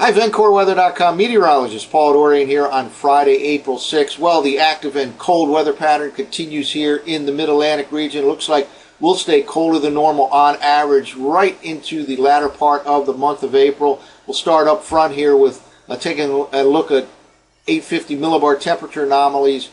Hi, VencoreWeather.com meteorologist Paul Dorian here on Friday, April 6th. Well, the active and cold weather pattern continues here in the Mid-Atlantic region. It looks like we'll stay colder than normal on average right into the latter part of the month of April. We'll start up front here with taking a look at 850 millibar temperature anomalies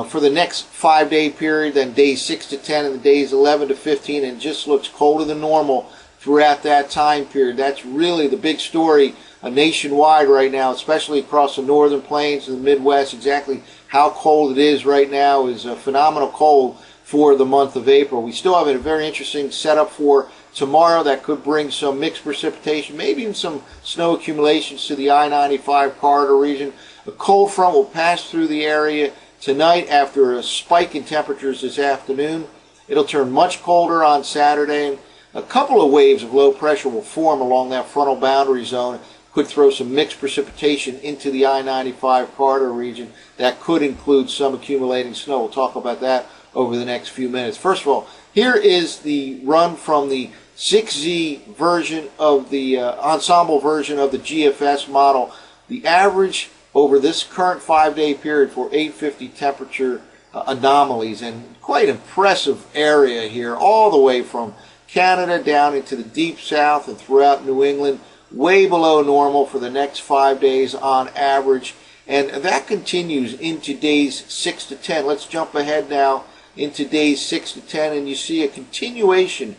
for the next 5-day period, then days 6 to 10 and the days 11 to 15, and just looks colder than normal throughout that time period. That's really the big story nationwide right now, especially across the northern plains and the Midwest. Exactly how cold it is right now is phenomenal cold for the month of April. We still have a very interesting setup for tomorrow that could bring some mixed precipitation, maybe even some snow accumulations to the I-95 corridor region. A cold front will pass through the area tonight after a spike in temperatures this afternoon. It'll turn much colder on Saturday, and a couple of waves of low pressure will form along that frontal boundary zone. Could throw some mixed precipitation into the I-95 corridor region. That could include some accumulating snow. We'll talk about that over the next few minutes. First of all, here is the run from the 6Z version of the ensemble version of the GFS model. The average over this current 5-day period for 850 temperature anomalies, and quite impressive area here, all the way from Canada down into the deep south and throughout New England. Way below normal for the next 5 days on average, and that continues into days 6 to 10. Let's jump ahead now into days 6 to 10, and you see a continuation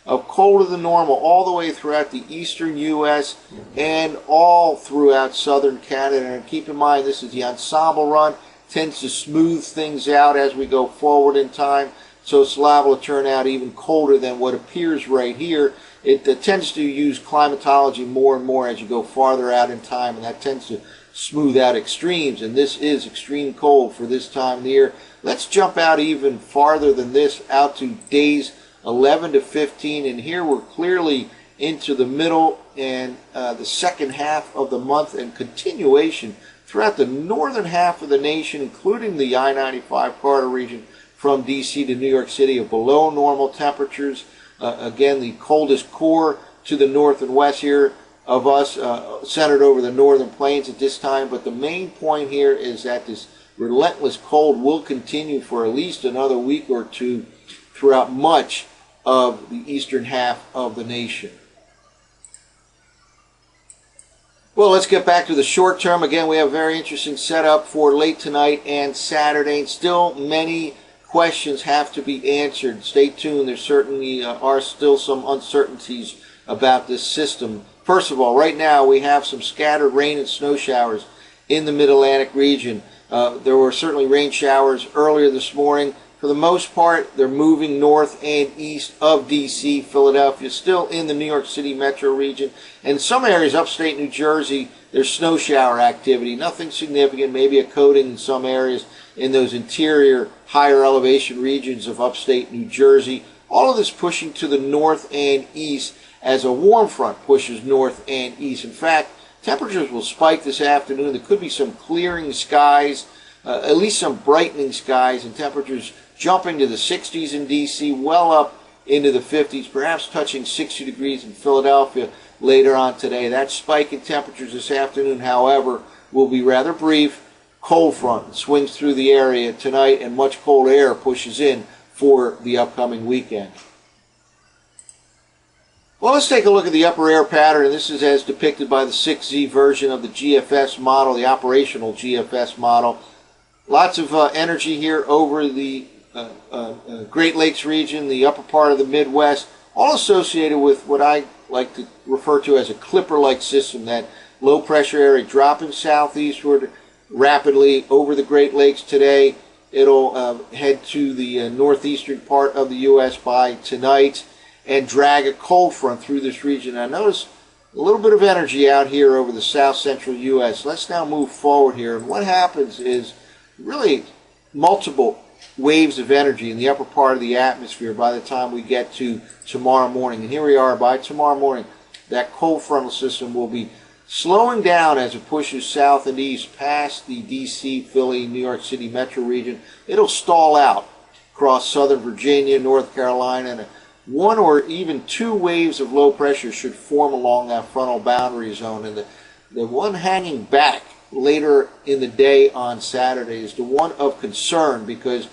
of colder than normal all the way throughout the eastern U.S. and all throughout southern Canada. And keep in mind, this is the ensemble run, tends to smooth things out as we go forward in time, so it's liable to turn out even colder than what appears right here. It tends to use climatology more and more as you go farther out in time, and that tends to smooth out extremes, and this is extreme cold for this time of the year. Let's jump out even farther than this, out to days 11 to 15, and here we're clearly into the middle and the second half of the month, and continuation throughout the northern half of the nation, including the I-95 corridor region from D.C. to New York City, of below normal temperatures. Again, the coldest core to the north and west here of us, centered over the northern plains at this time. But the main point here is that this relentless cold will continue for at least another week or two throughout much of the eastern half of the nation. Well, let's get back to the short term. Again, we have a very interesting setup for late tonight and Saturday, and still many questions have to be answered. Stay tuned. There certainly are still some uncertainties about this system. First of all, right now we have some scattered rain and snow showers in the Mid-Atlantic region. There were certainly rain showers earlier this morning. For the most part, they're moving north and east of D.C., Philadelphia, still in the New York City metro region. And in some areas, upstate New Jersey, there's snow shower activity. Nothing significant, maybe a coating in some areas in those interior, higher elevation regions of upstate New Jersey. All of this pushing to the north and east as a warm front pushes north and east. In fact, temperatures will spike this afternoon. There could be some clearing skies, at least some brightening skies, and temperatures jumping to the 60s in D.C., well up into the 50s, perhaps touching 60 degrees in Philadelphia later on today. That spike in temperatures this afternoon, however, will be rather brief. Cold front swings through the area tonight, and much cold air pushes in for the upcoming weekend. Well, let's take a look at the upper air pattern, and this is as depicted by the 6Z version of the GFS model, the operational GFS model. Lots of energy here over the Great Lakes region, the upper part of the Midwest, all associated with what I like to refer to as a clipper-like system, that low pressure area dropping southeastward rapidly over the Great Lakes today. It'll head to the northeastern part of the U.S. by tonight and drag a cold front through this region. I notice a little bit of energy out here over the south central U.S. Let's now move forward here, and what happens is really multiple waves of energy in the upper part of the atmosphere by the time we get to tomorrow morning. And here we are. By tomorrow morning, that cold frontal system will be slowing down as it pushes south and east past the D.C., Philly, New York City metro region. It'll stall out across southern Virginia, North Carolina, and one or even two waves of low pressure should form along that frontal boundary zone. And The one hanging back later in the day on Saturday is the one of concern, because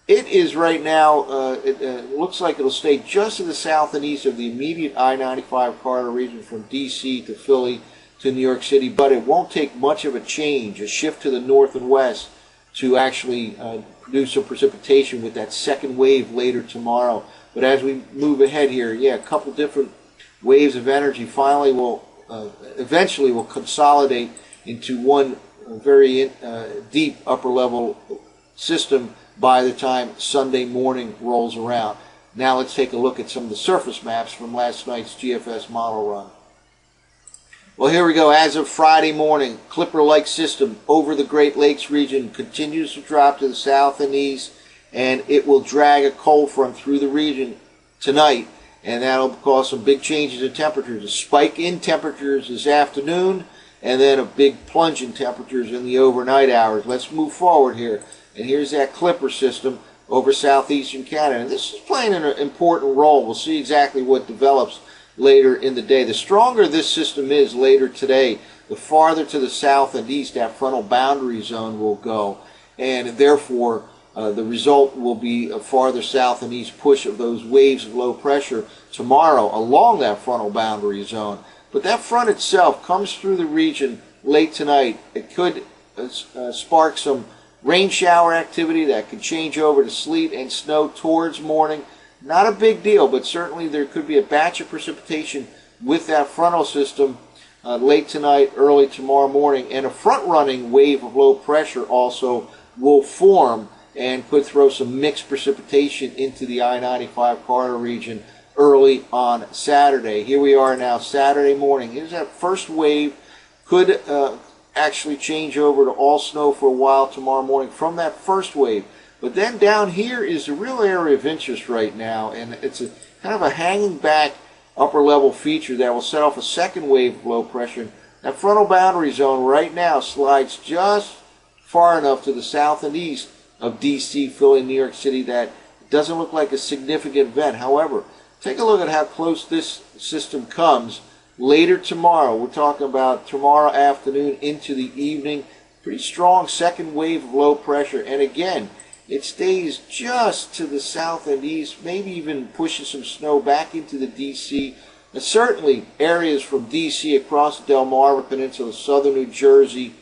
it is right now, it looks like it'll stay just to the south and east of the immediate I-95 corridor region from D.C. to Philly to New York City, but it won't take much of a change, a shift to the north and west, to actually produce some precipitation with that second wave later tomorrow. But as we move ahead here, yeah, a couple different waves of energy finally will, eventually will consolidate into one very deep upper level system by the time Sunday morning rolls around. Now let's take a look at some of the surface maps from last night's GFS model run. Well, here we go. As of Friday morning, Clipper-like system over the Great Lakes region continues to drop to the south and east, and it will drag a cold front through the region tonight, and that'll cause some big changes in temperatures. A spike in temperatures this afternoon, and then a big plunge in temperatures in the overnight hours. Let's move forward here. And here's that Clipper system over southeastern Canada. And this is playing an important role. We'll see exactly what develops later in the day. The stronger this system is later today, the farther to the south and east that frontal boundary zone will go. And therefore, the result will be a farther south and east push of those waves of low pressure tomorrow along that frontal boundary zone. But that front itself comes through the region late tonight. It could spark some rain shower activity that could change over to sleet and snow towards morning. Not a big deal, but certainly there could be a batch of precipitation with that frontal system late tonight, early tomorrow morning. And a front-running wave of low pressure also will form and could throw some mixed precipitation into the I-95 corridor region early on Saturday. Here we are now, Saturday morning. Here's that first wave. Could actually change over to all snow for a while tomorrow morning from that first wave. But then down here is the real area of interest right now, and it's a kind of a hanging back upper level feature that will set off a second wave of low pressure. That frontal boundary zone right now slides just far enough to the south and east of D.C., Philly, New York City that it doesn't look like a significant event. However, take a look at how close this system comes later tomorrow. We're talking about tomorrow afternoon into the evening. Pretty strong second wave of low pressure, and again, it stays just to the south and east, maybe even pushes some snow back into the D.C. And certainly areas from D.C. across the Delmarva Peninsula, southern New Jersey,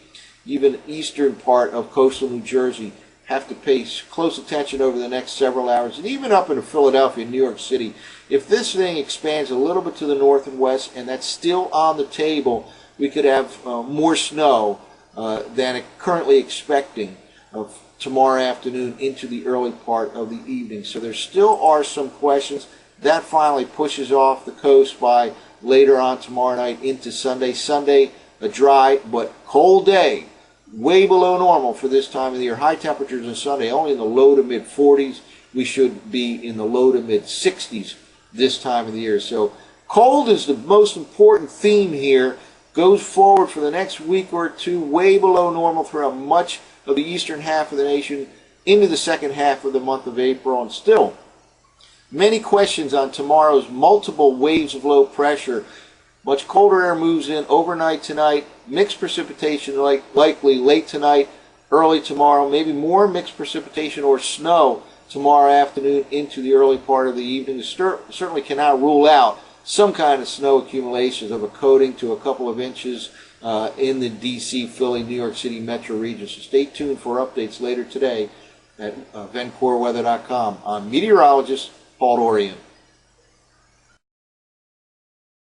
even eastern part of coastal New Jersey have to pay close attention over the next several hours, and even up into Philadelphia and New York City. If this thing expands a little bit to the north and west, and that's still on the table, we could have more snow than currently expecting of tomorrow afternoon into the early part of the evening. So there still are some questions. That finally pushes off the coast by later on tomorrow night into Sunday. Sunday, a dry but cold day, way below normal for this time of the year. High temperatures on Sunday only in the low to mid 40s. We should be in the low to mid 60s this time of the year. So cold is the most important theme here. Goes forward for the next week or two, way below normal throughout much of the eastern half of the nation into the second half of the month of April. And still, many questions on tomorrow's multiple waves of low pressure. Much colder air moves in overnight tonight. Mixed precipitation likely late tonight, early tomorrow. Maybe more mixed precipitation or snow tomorrow afternoon into the early part of the evening. Certainly cannot rule out some kind of snow accumulations of a coating to a couple of inches in the D.C., Philly, New York City metro region. So stay tuned for updates later today at VencoreWeather.com. I'm meteorologist Paul Dorian.